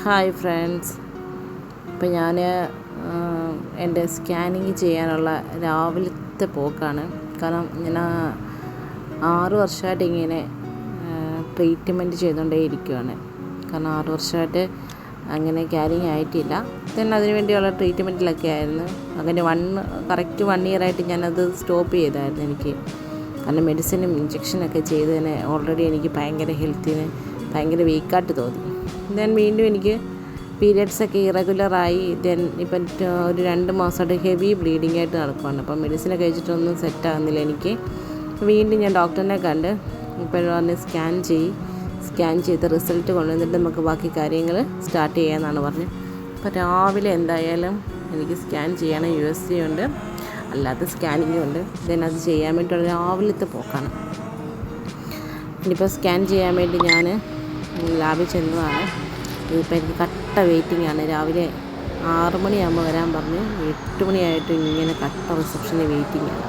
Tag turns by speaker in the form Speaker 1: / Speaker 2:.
Speaker 1: Hi friends. ഇപ്പം ഞാൻ എൻ്റെ സ്കാനിങ് ചെയ്യാനുള്ള രാവിലത്തെ പോക്കാണ്. കാരണം ഞാൻ 6 വർഷമായിട്ട് ഇങ്ങനെ ട്രീറ്റ്മെൻറ്റ് ചെയ്തുകൊണ്ടേ ഇരിക്കുകയാണ്. കാരണം 6 വർഷമായിട്ട് അങ്ങനെ ക്യാരിങ് ആയിട്ടില്ല. തന്നെ അതിന് വേണ്ടിയുള്ള ട്രീറ്റ്മെൻറ്റിലൊക്കെ ആയിരുന്നു. അങ്ങനെ കറക്റ്റ് 1 ഇയറായിട്ട് ഞാനത് സ്റ്റോപ്പ് ചെയ്തായിരുന്നു. എനിക്ക് കാരണം മെഡിസിനും ഇഞ്ചക്ഷനൊക്കെ ചെയ്തതിന് ഓൾറെഡി എനിക്ക് ഭയങ്കര ഹെൽത്തിന് ഭയങ്കര വീക്കായിട്ട് തോന്നി. വീണ്ടും എനിക്ക് പീരിയഡ്സൊക്കെ ഇറഗുലറായി. ഇപ്പം ഒരു 2 മാസമായിട്ട് ഹെവി ബ്ലീഡിങ് ആയിട്ട് നടക്കുകയാണ്. അപ്പം മെഡിസിനൊക്കെ കഴിച്ചിട്ടൊന്നും സെറ്റാകുന്നില്ല എനിക്ക്. വീണ്ടും ഞാൻ ഡോക്ടറിനെ കണ്ട് ഇപ്പോഴും പറഞ്ഞ് സ്കാൻ ചെയ്ത് റിസൾട്ട് കൊണ്ടുവന്നിട്ട് നമുക്ക് ബാക്കി കാര്യങ്ങൾ സ്റ്റാർട്ട് ചെയ്യാമെന്നാണ് പറഞ്ഞത്. അപ്പോൾ രാവിലെ എന്തായാലും എനിക്ക് സ്കാൻ ചെയ്യണം. USG ഉണ്ട്, അല്ലാത്ത സ്കാനിങ്ങും ഉണ്ട്. അത് ചെയ്യാൻ വേണ്ടിയിട്ടുള്ള രാവിലത്തെ പോക്കാണ്. ഇനിയിപ്പോൾ സ്കാൻ ചെയ്യാൻ വേണ്ടി ഞാൻ ലാബിൽ ചെന്നതാണ്. ഇതിപ്പോൾ എനിക്ക് കട്ട വെയിറ്റിംഗ് ആണ്. രാവിലെ 6 മണിയാകുമ്പോൾ വരാൻ പറഞ്ഞു. 8 മണിയായിട്ടും ഇങ്ങനെ കട്ട റിസപ്ഷന് വെയിറ്റിംഗ് ആണ്.